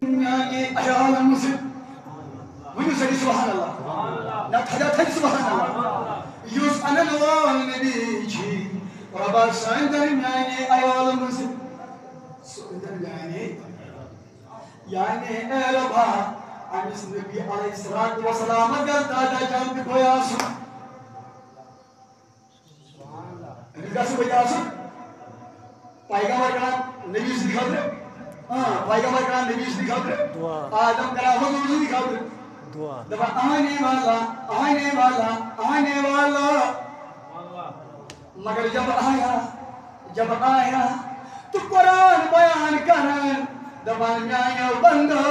يعني أيال المسلم ونسأل سبحان الله نتحدث سبحان الله يسأل الله نبيجي وربا سعندر يعني أيال المسلم سعندر يعني ربا عن النبي عليه الصلاة والسلام قال دادا جانب بياسو نبياسو بياسو پیغمبر کا نبی سے دکھا دے پیغمبر کا نبی سے دکھا دے آدم کا حضور سے دکھا دے دعا آنے والا مگر جب آیا تو قرآن بیان کرن دبان میاں بندہ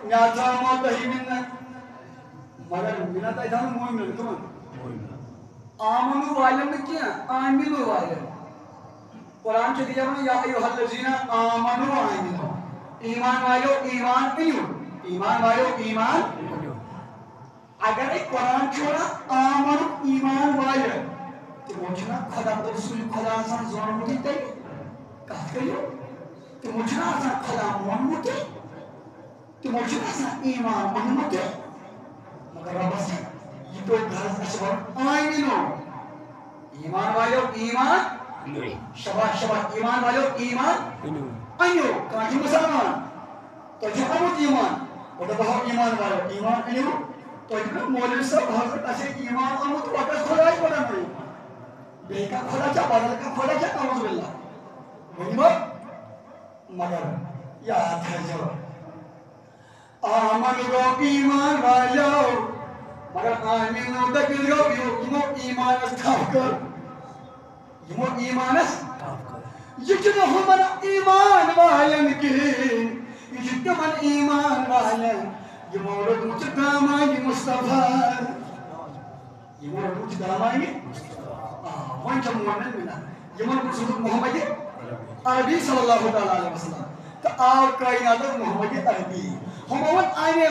میاں موتہی منت مگر منت ایتھا مومن کمان آمنو والن کیا آمنو والن قرآن کے دیا میں یا ایوہ الذین آمنوا آمنوا ایمان والو ایمان انیو ایمان والو ایمان اگر ایک قرآن چھوڑا آمنو ایمان والو تو مجھنا خدا رسول خدا آسان زور مجھے تے کہت کریو تو مجھنا آسان خدا مان مجھے تو مجھنا آسان ایمان من مجھے مگر رب سے یہ تو گھر اشبار آمنو ایمان والو ایمان شباش ایمان والو ایمان انیو کانچی مسلمان تو جو امت ایمان وہ بہت ایمان والو ایمان انیو تو جو مولوی صاحب حضرت ایسے ایمان امت وقت خدا ہی پڑھا نہیں بے کا خدا چا بدل کا خدا چا نعوذ باللہ وہی مگر یاد ہے جو آمن گو ایمان والو مگر آمینو دکل گو یمو ایمان استاف کر یمو ایمانس یجنہ من ایمان والن کی یجنہ من ایمان والن یمو ردوچ دامانی مصطفیٰ یمو ردوچ دامانی وانچہ مومن منا یمو ردوچ محمد عربی صلی اللہ علیہ وسلم تو آپ کائنات محمد عربی محمد آنے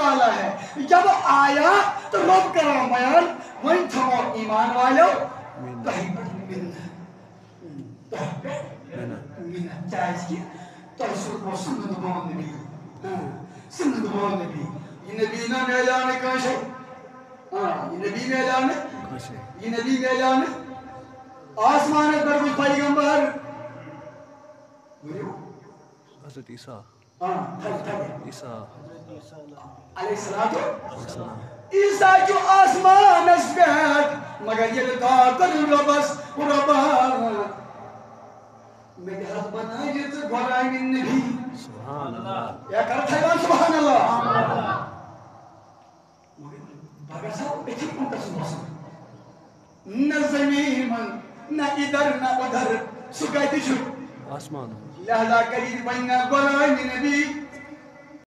والا ہے جب آیا تو رب کرام بیان وین تھمو ایمان والو منہ چاہیز کی تو رسول کو سند دبان نبی یہ نبی نہ میلان کاشو یہ نبی میلان آسمان پر کچھ پیغمبر حضرت عیسیٰ علیہ السلام عیسیٰ جو آسمان اسپیت مگر یہ لکھا کر ربس میں حضرت بنائی تو گورائی من نبی سبحان اللہ یا کرت ہے سبحان اللہ بھاگا صاحب اچھی کنتا سبحان نہ زمین من نہ ادھر نہ ادھر سکائی تشو آسمان لہذا قریب بننا گورائی من نبی